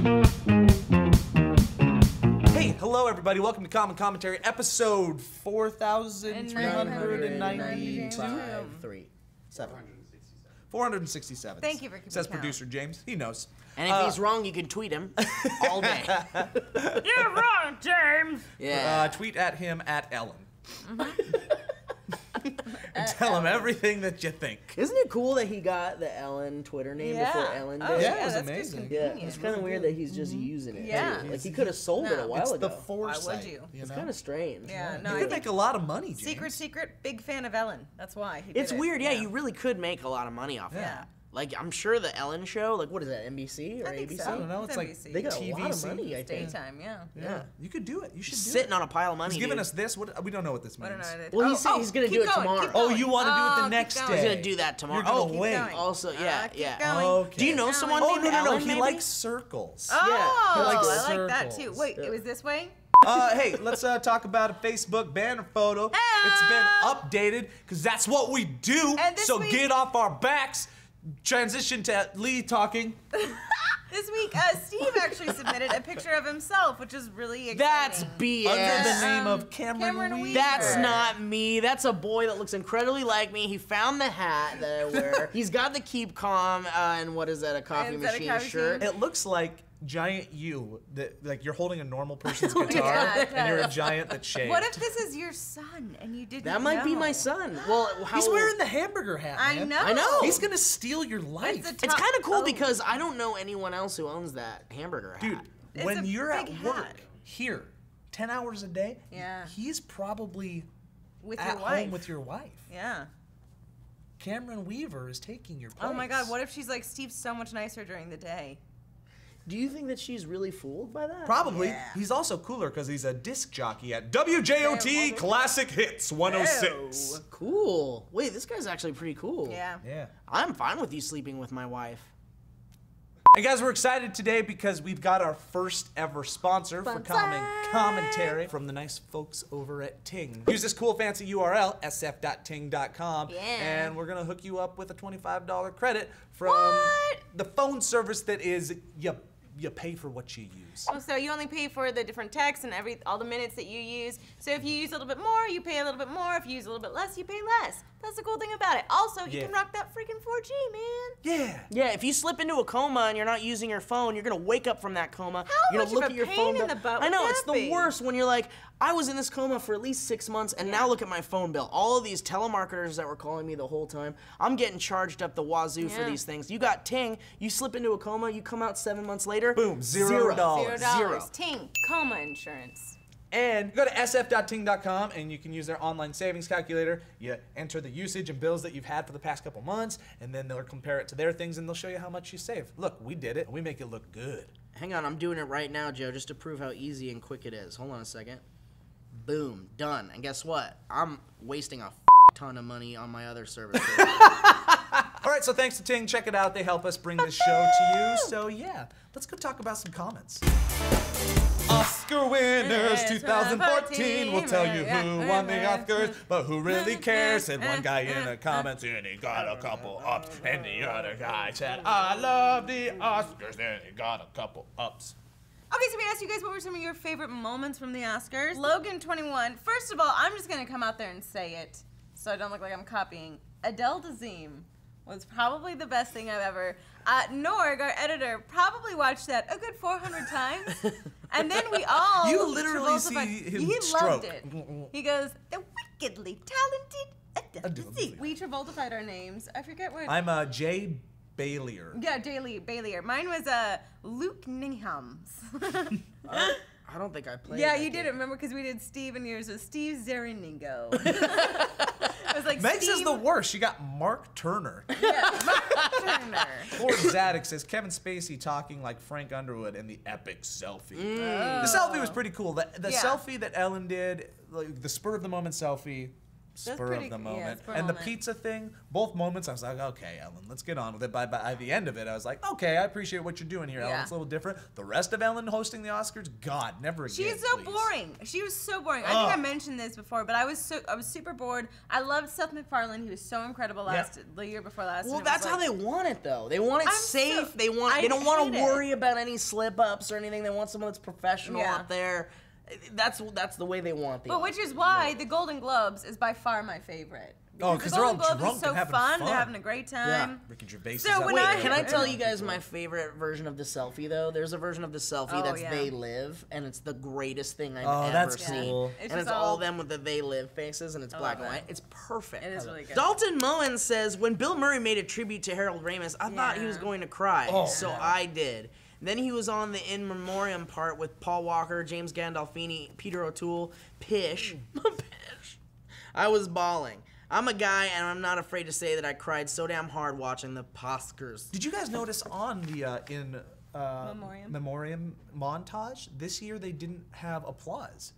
Hey, hello everybody. Welcome to Common Commentary, episode 4,392. 467. Thank you for keeping Says count. producer James. He knows. And if he's wrong, you can tweet him all day. You're wrong, James. Yeah. Tweet at him at Ellen. And tell him everything that you think. Isn't it cool that he got the Ellen Twitter name before Ellen did? Oh, Yeah, it was that's amazing. Yeah, it's kind of weird that he's just using it. Yeah. Like he could have sold it a while It's ago. the foresight. Why would you? It's know? kind of strange. Yeah, no, You I could think make a lot of money, James. secret, big fan of Ellen. That's why he did It's it. weird. Yeah, you really could make a lot of money off of Yeah. that. Like, I'm sure the Ellen show, like, what is that, NBC or I think ABC? so. I don't know. It's like NBC. They got a TVC. lot of money, I It's think. daytime, yeah. Yeah. You could do it. You should do Sitting it. on a pile of money, He's giving dude. us this. What? We don't know what this means. I don't know. Well, he's saying he's gonna keep do it going, tomorrow. keep Oh, going. you want to do it the keep next going. day. He's gonna do that tomorrow. You're gonna Oh, keep wait. going. Also, yeah, keep yeah. going. Okay. Do you know someone Oh, named no, Ellen, he maybe? likes circles. Oh, Yeah, he likes I like that too. circles. Wait, it was this way? Hey, let's talk about a Facebook banner photo. It's been updated because that's what we do. And this So week- get off our backs. Transition to Lee talking. This week, Steve actually submitted a picture of himself, which is really exciting. That's BS. Under the name of Cameron Cameron Weaver. That's not me. That's a boy that looks incredibly like me. He found the hat that I wear. He's got the Keep Calm and what is that, a coffee Is that a machine coffee shirt. It looks like giant you that like you're holding a normal person's guitar Yeah, it and you're a does. giant that shaved. What if this is your son and you didn't That might be know? my son. Well, how He's wearing the hamburger hat, I man. know. I know. He's gonna steal your life. It's a It's kind of cool Oh. because I don't know anyone else who owns that hamburger hat. Dude, It's when a you're at big work hat. here, 10 hours a day, Yeah. he's probably With at your wife. home with your wife. Yeah. Cameron Weaver is taking your place. Oh my God, what if she's like, Steve's so much nicer during the day? Do you think that she's really fooled by that? Probably. Yeah. He's also cooler because he's a disc jockey at WJOT Classic Hits 106. Oh, cool. Wait, this guy's actually pretty cool. Yeah. Yeah. I'm fine with you sleeping with my wife. And guys, we're excited today because we've got our first ever sponsor for Common Commentary from the nice folks over at Ting. Use this cool fancy URL, sf.ting.com, Yeah. and we're gonna hook you up with a $25 credit from What? the phone service that is you pay for what you use. Oh, so you only pay for the different texts and all the minutes that you use. So if you use a little bit more, you pay a little bit more. If you use a little bit less, you pay less. That's the cool thing about it. Also, you Yeah. can rock that freaking 4G, man. Yeah. Yeah, if you slip into a coma and you're not using your phone, you're gonna wake up from that coma. You're much gonna look of a at your pain phone in bill. the butt I know, would it's that the be? worst when you're like, I was in this coma for at least 6 months, and now look at my phone bill. All of these telemarketers that were calling me the whole time, I'm getting charged up the wazoo for Yeah. these things. You got Ting, you slip into a coma, you come out 7 months later, Boom, $0. $0. Zero. Ting, coma insurance. And go to sf.ting.com and you can use their online savings calculator. You enter the usage and bills that you've had for the past couple months, and then they'll compare it to their things and they'll show you how much you saved. Look, we did it, and we make it look good. Hang on, I'm doing it right now, Joe, just to prove how easy and quick it is. Hold on a second. Boom, done. And guess what? I'm wasting a ton of money on my other services. All right, so thanks to Ting. Check it out. They help us bring this show to you. So yeah, let's go talk about some comments. Oscar winners 2014. We'll tell you who won the Oscars, but who really cares? Said one guy in the comments, and he got a couple ups. And the other guy said, I love the Oscars, and he got a couple ups. Obviously, we asked you guys what were some of your favorite moments from the Oscars. Logan21. First of all, I'm just going to come out there and say it so I don't look like I'm copying. Adele Dazeem was probably the best thing I've ever. Norg, our editor, probably watched that a good 400 times. And then we all. You literally Travolta-fied- see him He stroke. loved it. He goes, the wickedly talented Adele Dazeem. We Travolta-fied our names. I forget what. I'm Jay Bailier. Yeah, Bailier. Mine was Luke Ninghams. I don't think I played Yeah, that you did game. it. Remember, because we did Steve and yours was Steve Zeriningo. It was like Megs Steve is the worst. You got Mark Turner. Turner. Lord Zadok says Kevin Spacey talking like Frank Underwood in the epic selfie. The selfie was pretty cool. The Yeah. selfie that Ellen did, like the spur of the moment selfie, spur of the moment. And the pizza thing, both moments, I was like, okay, Ellen, let's get on with it. By the end of it, I was like, okay, I appreciate what you're doing here, Ellen. It's a little different. The rest of Ellen hosting the Oscars, God, never again. She's so boring. She was so boring. I think I mentioned this before, but I was super bored. I loved Seth MacFarlane. He was so incredible the year before last. Well, that's how they want it, though. They want it safe. They don't want to worry about any slip-ups or anything. They want someone that's professional up there. That's the way they want the Oscars. But which is why the Golden Globes is by far my favorite. Because they're all drunk and so having fun. They're having a great time. Yeah. Ricky Gervais so is can I tell you guys my favorite version of the selfie, though? There's a version of the selfie that's They Live, and it's the greatest thing I've ever seen. Cool. And it's all them with the They Live faces, and it's black and white. It's perfect. It is really good. Dalton Moen says, when Bill Murray made a tribute to Harold Ramis, I thought he was going to cry, so I did. Then he was on the In Memoriam part with Paul Walker, James Gandolfini, Peter O'Toole, Pish. Pish. I was bawling. I'm a guy, and I'm not afraid to say that I cried so damn hard watching the Oscars. Did you guys notice on the Memoriam montage, this year they didn't have applause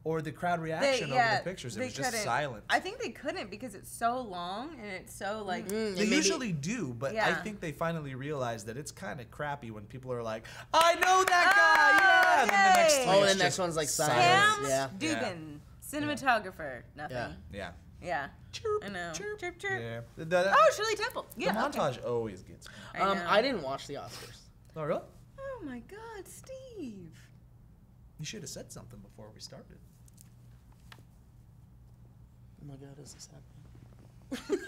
or the crowd reaction over the pictures? It was just silent. I think they couldn't because it's so long and it's so like... They usually do, but I think they finally realized that it's kind of crappy when people are like, I know that guy, and then the next three the next one's like silence. Dugan, cinematographer, nothing. Yeah. Chirp, I know. Chirp. Chirp. Yeah. Shirley Temple. Yeah. The montage always gets. I didn't watch the Oscars. Oh, really? Oh my God, Steve. You should have said something before we started. Oh my God, is this happening?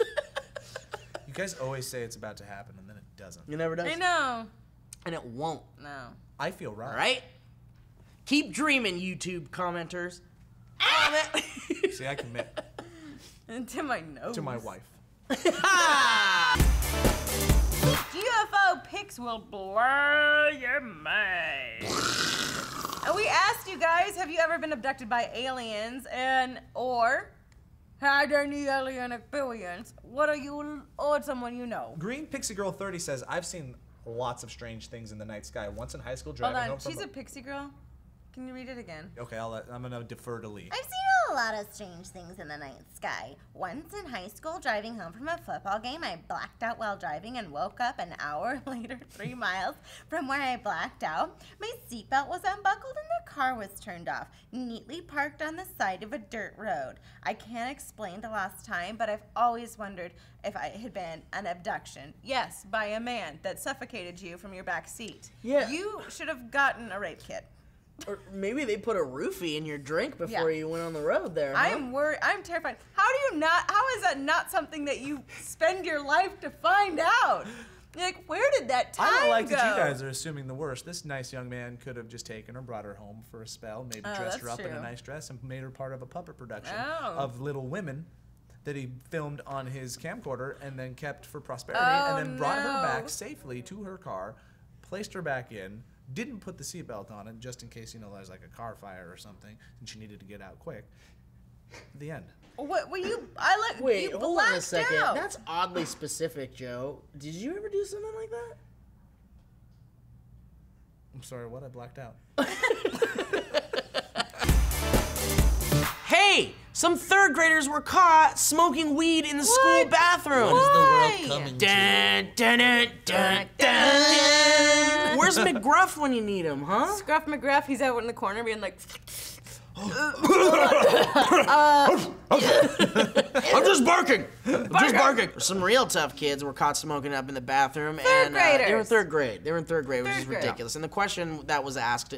You guys always say it's about to happen, and then it doesn't. It never does. I know. And it won't. No. I feel right. All right? Keep dreaming, YouTube commenters. See, I commit. To my nose. To my wife. UFO pics will blow your mind. And we asked you guys, have you ever been abducted by aliens or had any alien experience? What are you or someone you know? GreenPixie Girl30 says, I've seen lots of strange things in the night sky. Once in high school driving home from... She's a pixie girl? Can you read it again? Okay, I'm going to defer to Lee. I've seen a lot of strange things in the night sky. Once in high school, driving home from a football game, I blacked out while driving and woke up an hour later, 3 miles from where I blacked out. My seatbelt was unbuckled and the car was turned off, neatly parked on the side of a dirt road. I can't explain the last time, but I've always wondered if it had been an abduction. Yes, by a man that suffocated you from your back seat. Yeah. You should have gotten a rape kit. Or maybe they put a roofie in your drink before you went on the road there. Huh? I'm worried. I'm terrified. How is that not something that you spend your life to find out? Like, where did that time go? I don't like that you guys are assuming the worst. This nice young man could have just taken her, brought her home for a spell, maybe dressed her up in a nice dress, and made her part of a puppet production of Little Women that he filmed on his camcorder and then kept for prosperity, and then brought her back safely to her car, placed her back in, didn't put the seatbelt on it just in case, there's like a car fire or something and she needed to get out quick. The end. What were you? Wait, you hold on a second. out. That's oddly specific, Joe. Did you ever do something like that? I'm sorry, what? I blacked out. Hey, some third graders were caught smoking weed in the school bathroom. What is the world coming to? Where's McGruff when you need him, huh? Scruff McGruff, he's out in the corner being like... I'm just barking. Some real tough kids were caught smoking up in the bathroom. Third graders. They were in third grade. Which is ridiculous. And the question that was asked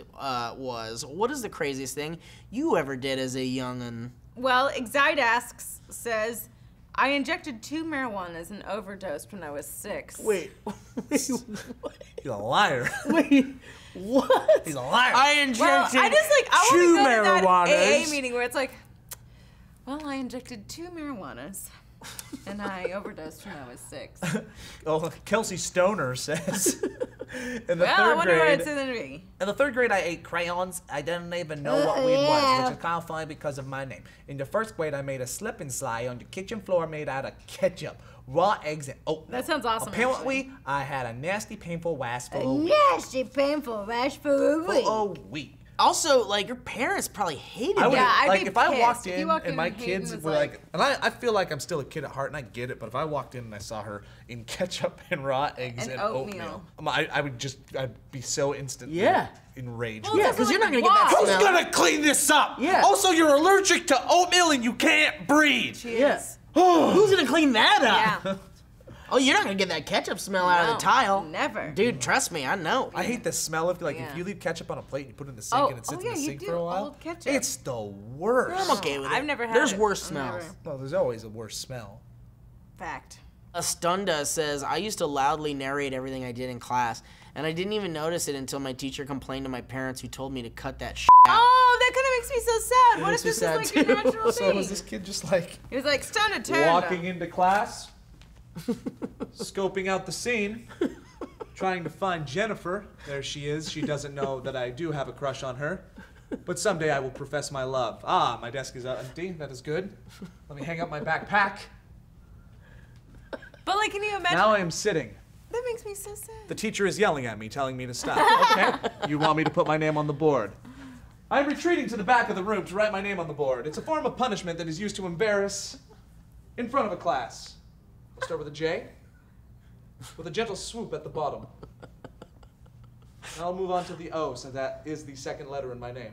was, what is the craziest thing you ever did as a young'un? Well, Exide says, I injected 2 marijuanas and overdosed when I was 6. Wait, what? He's a liar. Wait, what? He's a liar. I injected I want 2 to go marijuanas. to that AA meeting where it's like, well, I injected 2 marijuanas and I overdosed when I was 6. Oh, Kelsey Stoner says. In the I third wonder grade, what it's in the movie. In the 3rd grade, I ate crayons. I didn't even know what weed was, which is kind of funny because of my name. In the 1st grade, I made a slip and slide on the kitchen floor made out of ketchup, raw eggs, and oatmeal. That sounds awesome. Apparently, I had a nasty, painful rash for a week. Nasty, painful rash for a week. For a week. Also, like, your parents probably hated I would you. I'd like be if I pissed. walked If in you walked and in my and Hayden kids was were like, and I feel like I'm still a kid at heart and I get it, but if I walked in and I saw her in ketchup and raw eggs And and oatmeal. I'd be so instantly Yeah. enraged. Well, Yeah, that's because you're like, not gonna get that why? Who's smell. gonna clean this up? Yeah. Also, you're allergic to oatmeal and you can't breathe. Yes. Who's gonna clean that up? Yeah. Oh, you're not gonna get that ketchup smell out of No, the tile. never. Dude, trust me, I know. I hate the smell of like Yeah. if you leave ketchup on a plate and you put it in the sink Oh, and it sits oh, yeah, in the you sink do. for a while. Old ketchup. It's the worst. I'm okay with it. I've never had There's it. worse I've never. smells. No, there's always a worse smell. Fact. Astunda says, I used to loudly narrate everything I did in class, and I didn't even notice it until my teacher complained to my parents who told me to cut that shit out. Oh, that kind of makes me so sad. What makes if me this sad, is like too. a natural So thing? was this kid just like He was like, stand a turn. walking into class, scoping out the scene, trying to find Jennifer. There she is. She doesn't know that I do have a crush on her. But someday I will profess my love. Ah, my desk is empty. That is good. Let me hang up my backpack. But like, can you imagine? Now I am sitting. That makes me so sad. The teacher is yelling at me, telling me to stop. Okay, you want me to put my name on the board. I'm retreating to the back of the room to write my name on the board. It's a form of punishment that is used to embarrass in front of a class. I'll start with a J, with a gentle swoop at the bottom. And I'll move on to the O, so that is the second letter in my name.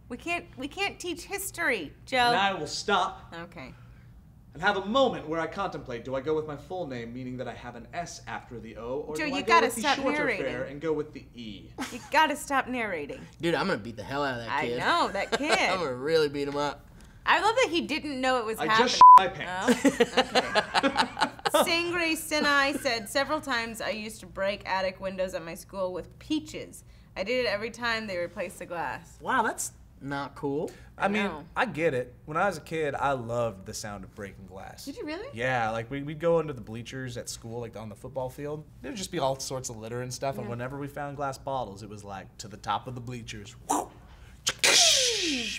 We can't teach history, Joe. And I will stop Okay. and have a moment where I contemplate, do I go with my full name, meaning that I have an S after the O, or Joe, do I you go gotta with the stop shorter narrating. fare and go with the E? You gotta stop narrating. Dude, I'm gonna beat the hell out of that I kid. know, that kid. I'm gonna really beat him up. I love that he didn't know it was I happening. just my pants. Oh, okay. Sangre Sani said, several times I used to break attic windows at my school with peaches. I did it every time they replaced the glass. Wow, that's not cool. I mean, know. I get it. When I was a kid, I loved the sound of breaking glass. Did you really? Yeah, like we'd go into the bleachers at school, like on the football field. There'd just be all sorts of litter and stuff, and whenever we found glass bottles, it was like to the top of the bleachers.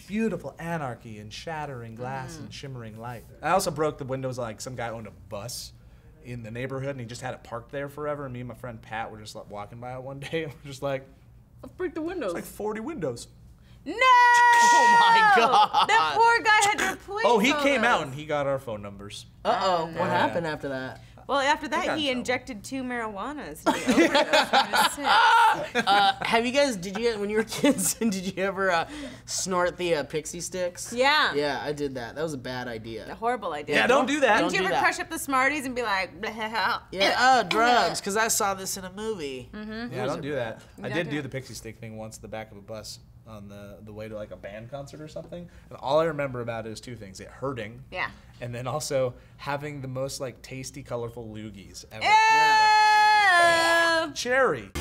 Beautiful anarchy and shattering glass and shimmering light. I also broke the windows, like some guy owned a bus in the neighborhood, and he just had it parked there forever, and me and my friend Pat were just like walking by it one day, and we're just like, Let's break the windows. like 40 windows. No! Oh my God. That poor guy had to replace Oh, he all came out those. and he got our phone numbers. Uh-oh, no. what happened after that? Well, after got that, in he trouble. injected 2 marijuanas. And he overdosed from his sick. Have you guys, when you were kids, did you ever snort the pixie sticks? Yeah. Yeah, I did that. That was a bad A idea. horrible idea. Yeah, don't do that. Didn't Don't you do ever that. crush up the Smarties and be like, blah, Yeah, drugs, because I saw this in a movie. Yeah, don't do that. I Don't did do do it. the pixie stick thing once in the back of a bus on the way to like a band concert or something. And all I remember about it is 2 things. It hurting. Yeah. And then also having the most like tasty, colorful loogies ever. Ew. Cherry.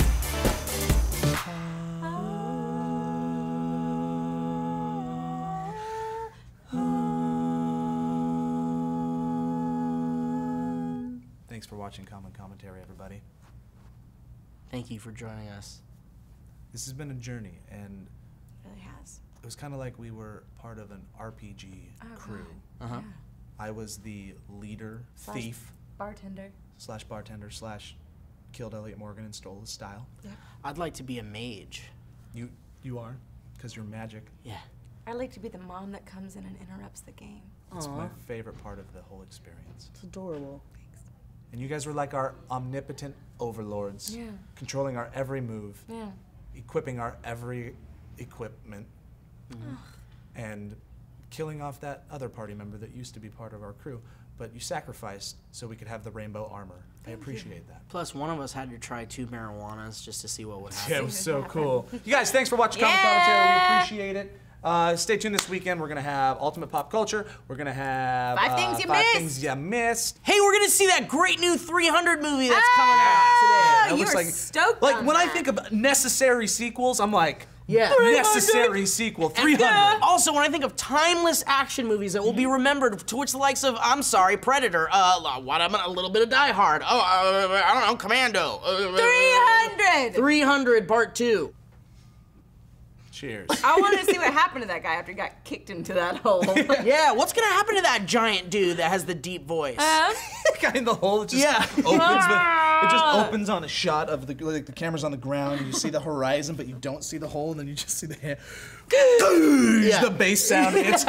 Thanks for watching Common Commentary, everybody. Thank you for joining us. This has been a journey, and It really has. it was kind of like we were part of an RPG crew. Uh-huh. I was the leader, thief, Bartender. / bartender / killed Elliot Morgan and stole his style. I'd like to be a mage. You are, because you're magic. Yeah. I like to be the mom that comes in and interrupts the game. It's Aw. my favorite part of the whole experience. It's adorable. And you guys were like our omnipotent overlords, Yeah. controlling our every move, Yeah. equipping our every equipment, and killing off that other party member that used to be part of our crew. But you sacrificed so we could have the rainbow armor. I appreciate that. Plus, one of us had to try 2 marijuanas just to see what would happen. Yeah, it was so cool. You guys, thanks for watching Common Commentary. We appreciate it. Stay tuned this weekend. We're going to have Ultimate Pop Culture. We're going to have 5 Things You Five Missed. Things You Missed. Hey, we're gonna see that great new 300 movie that's coming out Ah, today. you looks were like- stoked Like, on when I that. think of necessary sequels, I'm like, Yeah. necessary sequel, 300. Also, when I think of timeless action movies that will be remembered, to which the likes of, I'm sorry, Predator, what, a little bit of Die Hard, I don't know, Commando. 300! 300 Part 2. Cheers. I want to see what happened to that guy after he got kicked into that hole. Yeah, what's gonna happen to that giant dude that has the deep voice? Guy in the hole that just Yeah. opens It just opens on a shot of the camera's on the ground, and you see the horizon, but you don't see the hole, and then you just see the hand. The bass sound. It's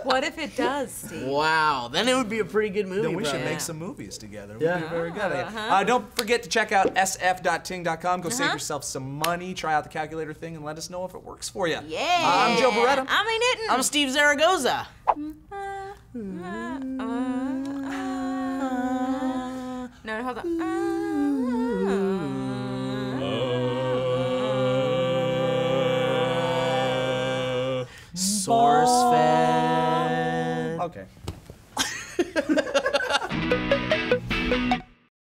What if it does, Steve? Wow, then it would be a pretty good movie. Then we should make some movies together. We'd be very good at it. Don't forget to check out sf.ting.com. Go save yourself some money. Try out the calculator thing and let us know if it works for you. Yeah. I'm Joe Beretta. I'm Nitten. I'm Steve Zaragoza. No, hold on. SourceFed. Okay.